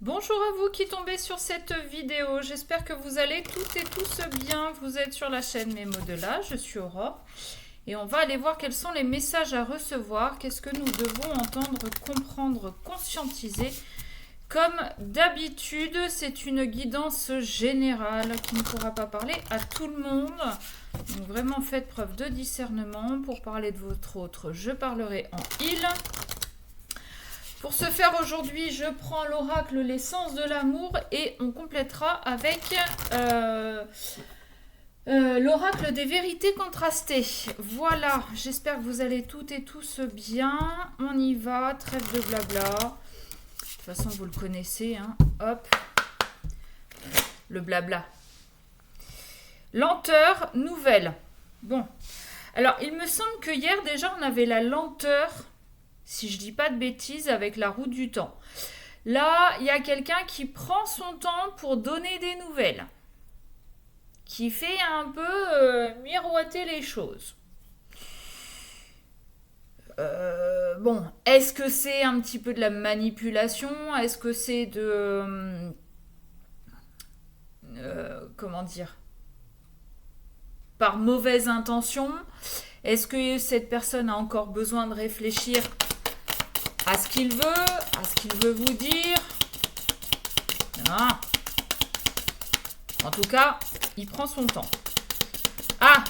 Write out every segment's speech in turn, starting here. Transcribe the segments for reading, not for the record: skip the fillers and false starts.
Bonjour à vous qui tombez sur cette vidéo, j'espère que vous allez toutes et tous bien. Vous êtes sur la chaîne Mes mots de là, je suis Aurore et on va aller voir quels sont les messages à recevoir, qu'est-ce que nous devons entendre, comprendre, conscientiser. Comme d'habitude, c'est une guidance générale qui ne pourra pas parler à tout le monde. Donc vraiment faites preuve de discernement. Pour parler de votre autre, je parlerai en il. Pour ce faire aujourd'hui, je prends l'oracle l'essence de l'amour et on complétera avec l'oracle des vérités contrastées. Voilà, j'espère que vous allez toutes et tous bien. On y va, trêve de blabla. De toute façon, vous le connaissez, hein. Hop, le blabla. Lenteur nouvelle. Bon, alors il me semble que hier déjà on avait la lenteur, si je dis pas de bêtises, avec la roue du temps. Là, il y a quelqu'un qui prend son temps pour donner des nouvelles, qui fait un peu miroiter les choses. Bon, est-ce que c'est un petit peu de la manipulation? Est-ce que c'est de... comment dire? Par mauvaise intention? Est-ce que cette personne a encore besoin de réfléchir à ce qu'il veut vous dire? Ah. En tout cas, il prend son temps. Ah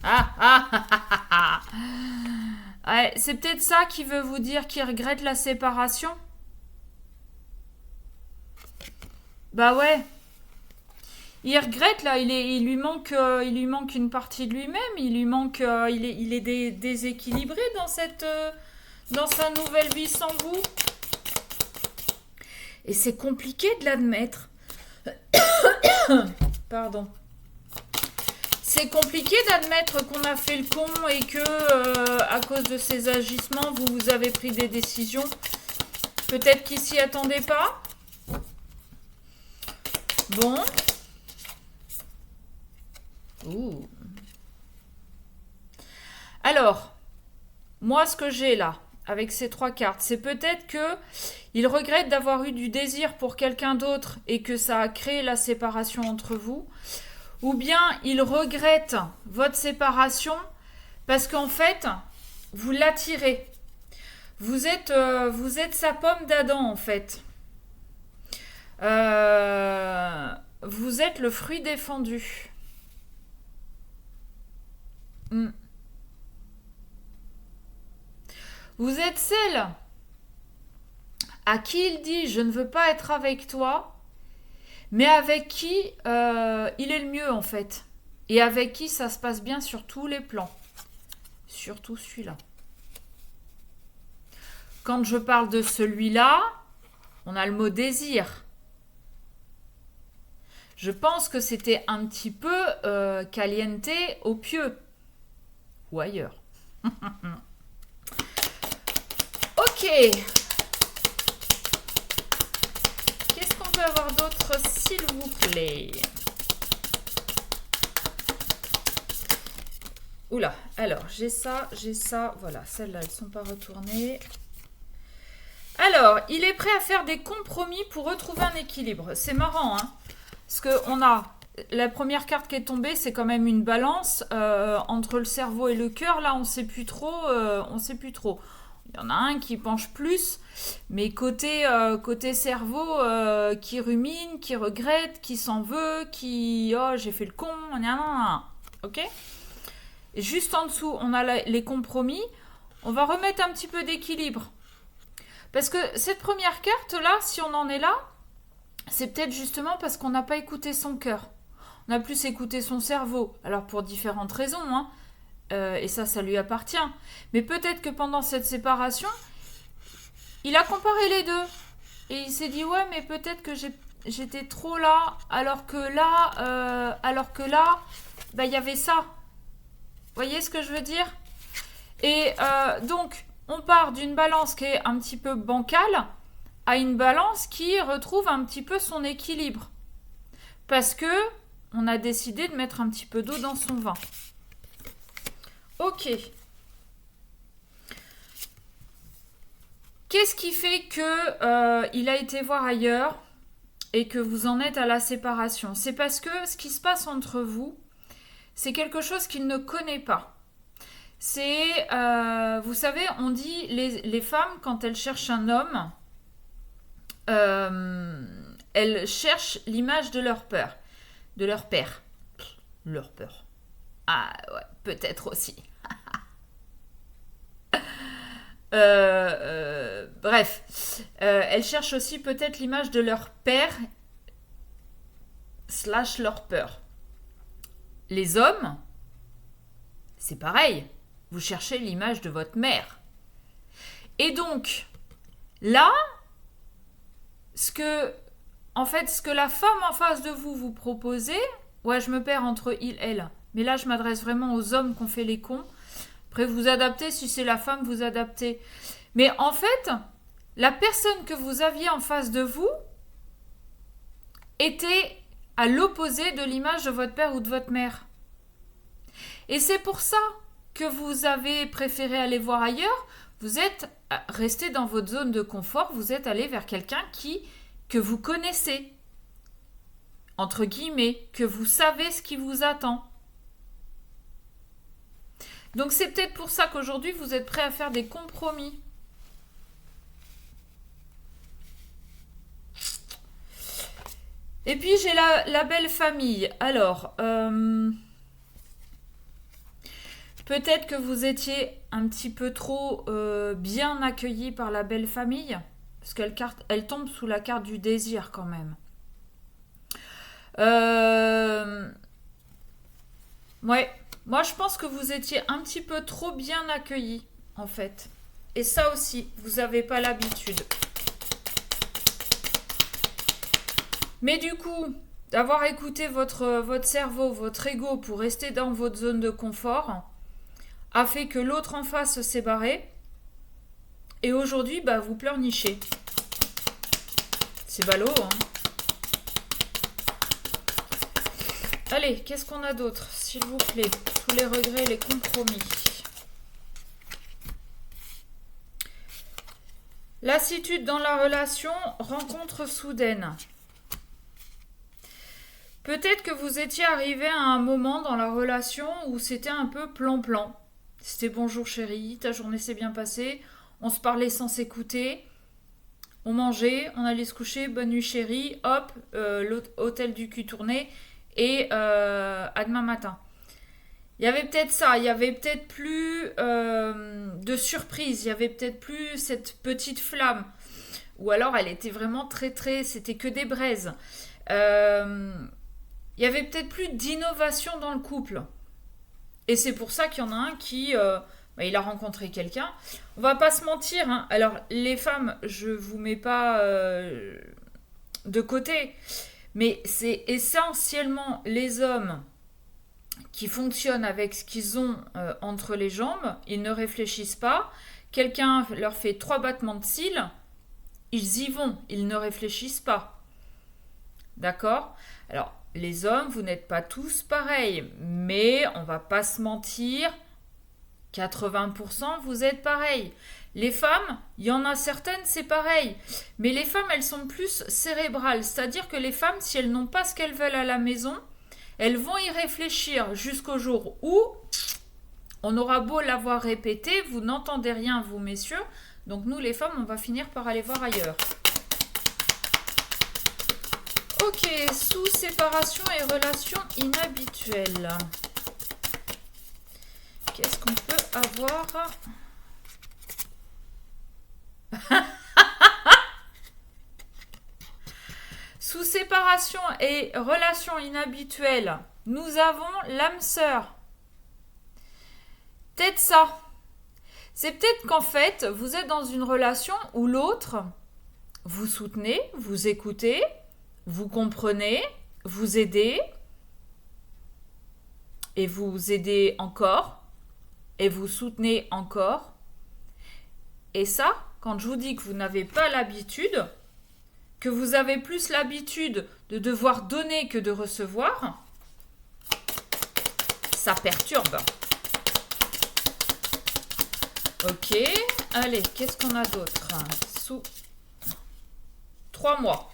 ah. Ouais, c'est peut-être ça qui veut vous dire qu'il regrette la séparation. Bah ouais. Il regrette là, il lui manque une partie de lui-même. Il lui manque, il est déséquilibré dans sa nouvelle vie sans vous. Et c'est compliqué de l'admettre. Pardon. C'est compliqué d'admettre qu'on a fait le con et que, à cause de ses agissements, vous avez pris des décisions. Peut-être qu'il s'y attendait pas. Bon. Ouh. Alors, moi, ce que j'ai là, avec ces trois cartes, c'est peut-être que il regrette d'avoir eu du désir pour quelqu'un d'autre et que ça a créé la séparation entre vous. Ou bien il regrette votre séparation parce qu'en fait, vous l'attirez. Vous êtes sa pomme d'Adam, en fait. Vous êtes le fruit défendu. Vous êtes celle à qui il dit je ne veux pas être avec toi, mais avec qui il est le mieux en fait. Et avec qui ça se passe bien sur tous les plans. Surtout celui-là. Quand je parle de celui-là, on a le mot désir. Je pense que c'était un petit peu caliente au pieu. Ou ailleurs. Ok. Qu'est-ce qu'on peut avoir d'autre, s'il vous plaît? Oula, alors, j'ai ça, voilà, celles-là, elles ne sont pas retournées. Alors, il est prêt à faire des compromis pour retrouver un équilibre. C'est marrant, hein, parce qu'on a la première carte qui est tombée, c'est quand même une balance entre le cerveau et le cœur. Là, on sait plus trop. Il y en a un qui penche plus, mais côté cerveau, qui rumine, qui regrette, qui s'en veut, qui j'ai fait le con, ok. Et juste en dessous, on a les compromis. On va remettre un petit peu d'équilibre. Parce que cette première carte-là, si on en est là, c'est peut-être justement parce qu'on n'a pas écouté son cœur. On a plus écouté son cerveau. Alors pour différentes raisons, hein. Et ça lui appartient. Mais peut-être que pendant cette séparation, il a comparé les deux. Et il s'est dit, ouais, mais peut-être que j'étais trop là, alors que là, il y avait ça. Vous voyez ce que je veux dire? Et donc, on part d'une balance qui est un petit peu bancale à une balance qui retrouve un petit peu son équilibre. Parce que on a décidé de mettre un petit peu d'eau dans son vin. Ok. Qu'est-ce qui fait que il a été voir ailleurs et que vous en êtes à la séparation? C'est parce que ce qui se passe entre vous, c'est quelque chose qu'il ne connaît pas. C'est, vous savez, on dit les femmes, quand elles cherchent un homme, elles cherchent l'image de leur père. De leur père. Leur peur. Ah ouais, peut-être aussi. Bref, elles cherchent aussi peut-être l'image de leur père / leur peur. Les hommes, c'est pareil. Vous cherchez l'image de votre mère. Et donc, là, ce que la femme en face de vous vous proposez, ouais, je me perds entre il et elle. Mais là, je m'adresse vraiment aux hommes qui ont fait les cons. Après, vous adaptez, si c'est la femme, vous adaptez. Mais en fait, la personne que vous aviez en face de vous était à l'opposé de l'image de votre père ou de votre mère. Et c'est pour ça que vous avez préféré aller voir ailleurs. Vous êtes resté dans votre zone de confort, vous êtes allé vers quelqu'un que vous connaissez, entre guillemets, que vous savez ce qui vous attend. Donc c'est peut-être pour ça qu'aujourd'hui vous êtes prêt à faire des compromis. Et puis j'ai la belle famille. Alors, peut-être que vous étiez un petit peu trop bien accueilli par la belle famille, parce qu'elle tombe sous la carte du désir quand même. Ouais, moi je pense que vous étiez un petit peu trop bien accueilli en fait. Et ça aussi, vous n'avez pas l'habitude. Mais du coup, d'avoir écouté votre cerveau, votre ego pour rester dans votre zone de confort, a fait que l'autre en face s'est barré. Et aujourd'hui, bah, vous pleurnichez. C'est ballot, hein. Allez, qu'est-ce qu'on a d'autre, s'il vous plaît? Tous les regrets, les compromis. Lassitude dans la relation, rencontre soudaine. Peut-être que vous étiez arrivé à un moment dans la relation où c'était un peu plan-plan. C'était bonjour chérie, ta journée s'est bien passée, on se parlait sans s'écouter, on mangeait, on allait se coucher, bonne nuit chérie, hop, l'hôtel du cul tourné et à demain matin. Il y avait peut-être ça, il y avait peut-être plus de surprise, il y avait peut-être plus cette petite flamme. Ou alors elle était vraiment très, c'était que des braises. Il y avait peut-être plus d'innovation dans le couple. Et c'est pour ça qu'il y en a un qui... il a rencontré quelqu'un. On va pas se mentir. Hein. Alors, les femmes, je vous mets pas de côté. Mais c'est essentiellement les hommes qui fonctionnent avec ce qu'ils ont entre les jambes. Ils ne réfléchissent pas. Quelqu'un leur fait 3 battements de cils. Ils y vont. Ils ne réfléchissent pas. D'accord ? Alors, les hommes, vous n'êtes pas tous pareils, mais on va pas se mentir, 80% vous êtes pareils. Les femmes, il y en a certaines, c'est pareil, mais les femmes, elles sont plus cérébrales, c'est-à-dire que les femmes, si elles n'ont pas ce qu'elles veulent à la maison, elles vont y réfléchir jusqu'au jour où on aura beau l'avoir répété, vous n'entendez rien, vous messieurs, donc nous les femmes, on va finir par aller voir ailleurs. Ok, sous séparation et relations inhabituelles. Qu'est-ce qu'on peut avoir? Sous séparation et relations inhabituelles, nous avons l'âme sœur. Peut-être ça. C'est peut-être qu'en fait, vous êtes dans une relation où l'autre vous soutenez, vous écoutez, vous comprenez, vous aidez, et vous aidez encore, et vous soutenez encore. Et ça, quand je vous dis que vous n'avez pas l'habitude, que vous avez plus l'habitude de devoir donner que de recevoir, ça perturbe. Ok, allez, qu'est-ce qu'on a d'autre sous 3 mois.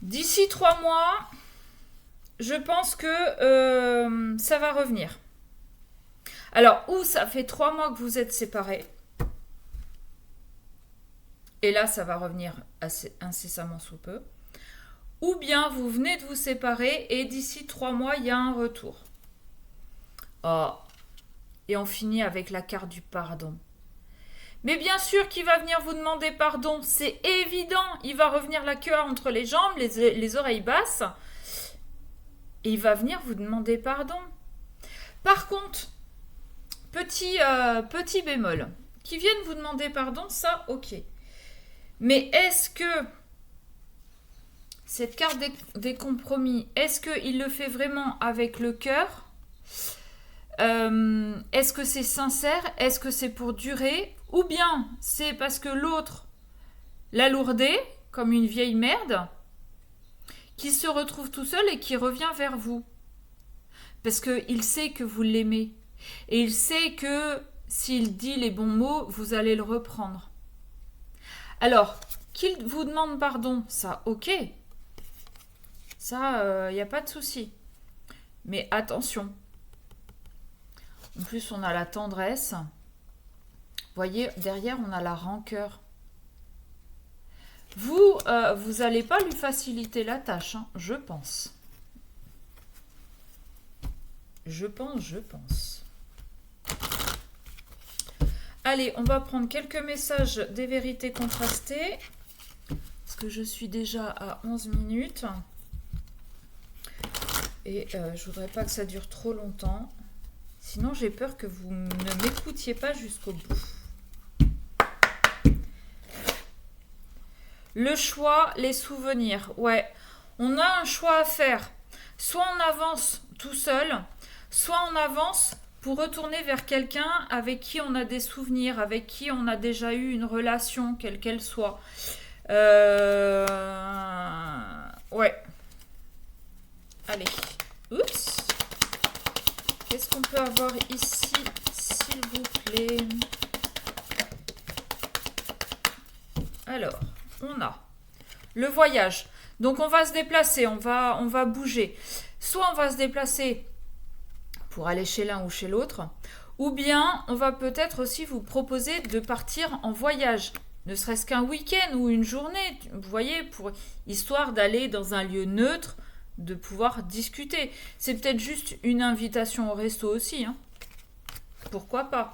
D'ici 3 mois, je pense que ça va revenir. Alors, ou ça fait 3 mois que vous êtes séparés. Et là, ça va revenir assez incessamment sous peu. Ou bien vous venez de vous séparer et d'ici 3 mois, il y a un retour. Oh. Et on finit avec la carte du pardon. Mais bien sûr qu'il va venir vous demander pardon. C'est évident. Il va revenir la queue entre les jambes, les oreilles basses. Et il va venir vous demander pardon. Par contre, petit bémol. Qui viennent vous demander pardon, ça, ok. Mais est-ce que cette carte des compromis, est-ce qu'il le fait vraiment avec le cœur ? Est-ce que c'est sincère? Est-ce que c'est pour durer? Ou bien c'est parce que l'autre l'a lourdé, comme une vieille merde, qui se retrouve tout seul et qui revient vers vous. Parce qu'il sait que vous l'aimez. Et il sait que s'il dit les bons mots, vous allez le reprendre. Alors, qu'il vous demande pardon, ça, ok. Ça, il n'y a pas de souci. Mais attention. En plus, on a la tendresse. Vous voyez, derrière, on a la rancœur. Vous n'allez pas lui faciliter la tâche, hein, je pense. Je pense. Allez, on va prendre quelques messages des vérités contrastées. Parce que je suis déjà à 11 minutes. Et je voudrais pas que ça dure trop longtemps. Sinon, j'ai peur que vous ne m'écoutiez pas jusqu'au bout. Le choix, les souvenirs. Ouais, on a un choix à faire. Soit on avance tout seul, soit on avance pour retourner vers quelqu'un avec qui on a des souvenirs, avec qui on a déjà eu une relation, quelle qu'elle soit. Ouais. Allez. Oups. Qu'est-ce qu'on peut avoir ici, s'il vous plaît? Alors, on a le voyage. Donc, on va se déplacer, on va bouger. Soit on va se déplacer pour aller chez l'un ou chez l'autre, ou bien on va peut-être aussi vous proposer de partir en voyage, ne serait-ce qu'un week-end ou une journée, vous voyez, histoire d'aller dans un lieu neutre, de pouvoir discuter. C'est peut-être juste une invitation au resto aussi, hein. Pourquoi pas?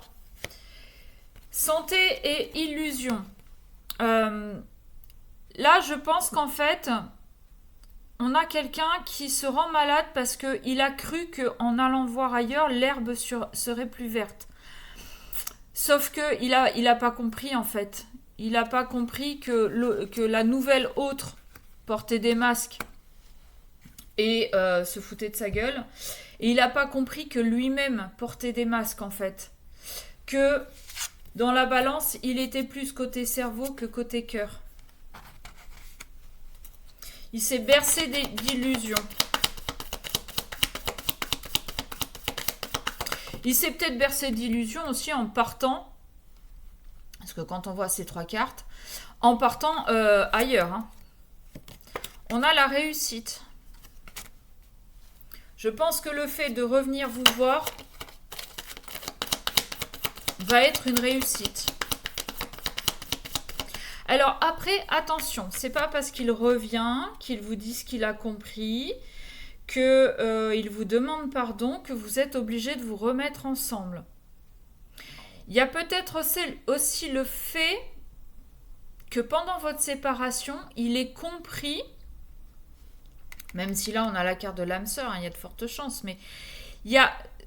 Santé et illusion. Là, je pense qu'en fait, on a quelqu'un qui se rend malade parce qu'il a cru qu'en allant voir ailleurs, l'herbe serait plus verte. Sauf qu'il a pas compris, en fait. Il n'a pas compris que la nouvelle autre portait des masques et se foutait de sa gueule. Et il n'a pas compris que lui-même portait des masques, en fait. Que dans la balance, il était plus côté cerveau que côté cœur. Il s'est bercé d'illusions. Il s'est peut-être bercé d'illusions aussi en partant, parce que quand on voit ces 3 cartes, en partant ailleurs. Hein. On a la réussite. Je pense que le fait de revenir vous voir va être une réussite. Alors après, attention, c'est pas parce qu'il revient, qu'il vous dit ce qu'il a compris, qu'il vous demande pardon, que vous êtes obligé de vous remettre ensemble. Il y a peut-être aussi le fait que pendant votre séparation, il ait compris, même si là on a la carte de l'âme sœur, hein, il y a de fortes chances, mais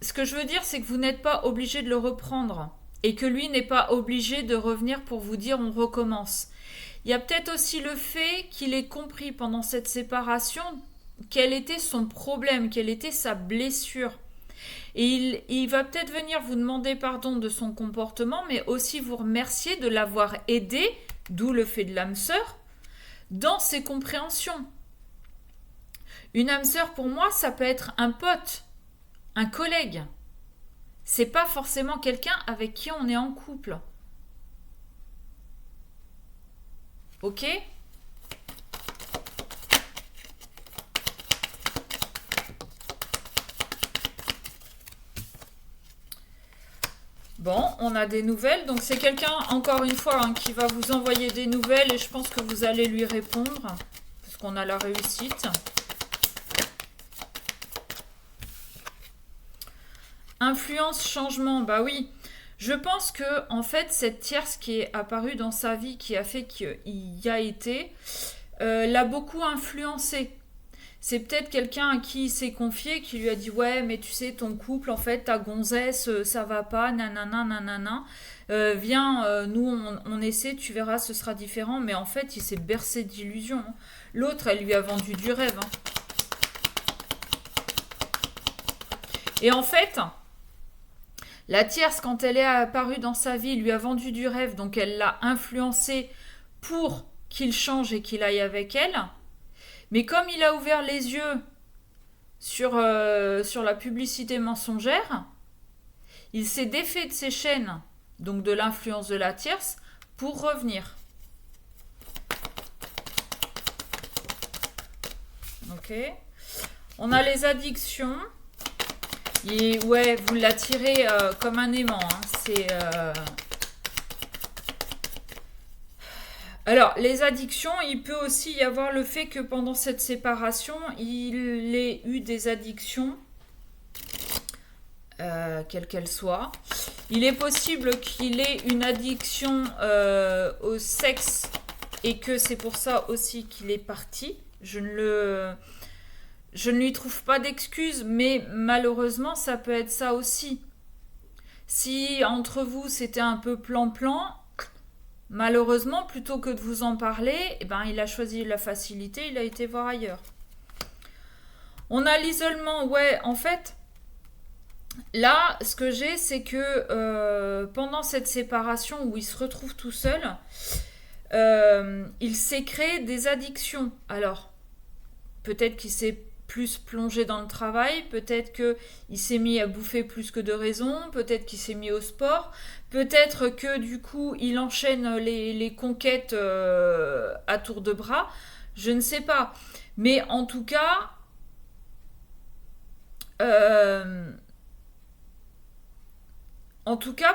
ce que je veux dire, c'est que vous n'êtes pas obligé de le reprendre. Et que lui n'est pas obligé de revenir pour vous dire on recommence. Il y a peut-être aussi le fait qu'il ait compris pendant cette séparation quel était son problème, quelle était sa blessure. Et il va peut-être venir vous demander pardon de son comportement, mais aussi vous remercier de l'avoir aidé, d'où le fait de l'âme sœur, dans ses compréhensions. Une âme sœur, pour moi, ça peut être un pote, un collègue. C'est pas forcément quelqu'un avec qui on est en couple. Ok? Bon, on a des nouvelles. Donc c'est quelqu'un, encore une fois, hein, qui va vous envoyer des nouvelles et je pense que vous allez lui répondre. Parce qu'on a la réussite. Influence, changement, bah oui. Je pense que, en fait, cette tierce qui est apparue dans sa vie, qui a fait qu'il y a été, l'a beaucoup influencé. C'est peut-être quelqu'un à qui il s'est confié, qui lui a dit ouais, mais tu sais, ton couple, en fait, ta gonzesse, ça va pas, nanana, nanana. Viens, nous, on essaie, tu verras, ce sera différent. Mais en fait, il s'est bercé d'illusions. Hein. L'autre, elle lui a vendu du rêve. Hein. Et en fait, la tierce, quand elle est apparue dans sa vie, lui a vendu du rêve, donc elle l'a influencé pour qu'il change et qu'il aille avec elle. Mais comme il a ouvert les yeux sur la publicité mensongère, il s'est défait de ses chaînes, donc de l'influence de la tierce, pour revenir. Ok. On a les addictions. Et ouais, vous l'attirez comme un aimant. Hein. C'est... Alors, les addictions, il peut aussi y avoir le fait que pendant cette séparation, il ait eu des addictions, quelles qu'elles soient. Il est possible qu'il ait une addiction au sexe et que c'est pour ça aussi qu'il est parti. Je ne lui trouve pas d'excuses, mais malheureusement, ça peut être ça aussi. Si entre vous, c'était un peu plan-plan, malheureusement, plutôt que de vous en parler, eh ben, il a choisi la facilité, il a été voir ailleurs. On a l'isolement, ouais, en fait, là, ce que j'ai, c'est que pendant cette séparation où il se retrouve tout seul, il s'est créé des addictions. Alors, peut-être qu'il s'est plus plongé dans le travail, peut-être qu'il s'est mis à bouffer plus que de raison, peut-être qu'il s'est mis au sport, peut-être que du coup il enchaîne les conquêtes à tour de bras, je ne sais pas. Mais en tout cas,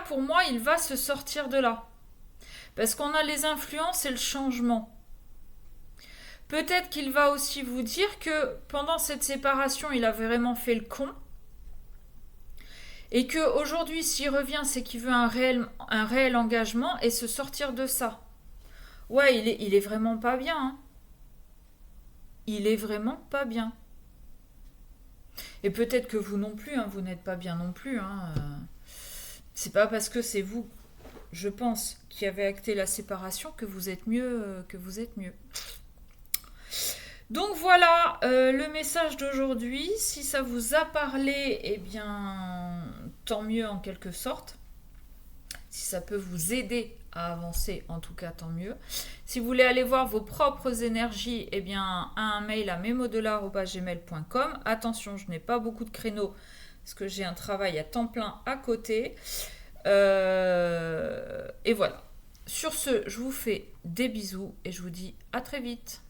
pour moi, il va se sortir de là. Parce qu'on a les influences et le changement. Peut-être qu'il va aussi vous dire que pendant cette séparation, il a vraiment fait le con. Et qu'aujourd'hui, s'il revient, c'est qu'il veut un réel engagement et se sortir de ça. Ouais, il est vraiment pas bien. Hein. Il est vraiment pas bien. Et peut-être que vous non plus, hein, vous n'êtes pas bien non plus. Hein. C'est pas parce que c'est vous, je pense, qui avez acté la séparation que vous êtes mieux. Donc voilà le message d'aujourd'hui. Si ça vous a parlé, eh bien, tant mieux en quelque sorte. Si ça peut vous aider à avancer, en tout cas, tant mieux. Si vous voulez aller voir vos propres énergies, eh bien, un mail à memodelar@gmail.com. Attention, je n'ai pas beaucoup de créneaux parce que j'ai un travail à temps plein à côté. Et voilà. Sur ce, je vous fais des bisous et je vous dis à très vite.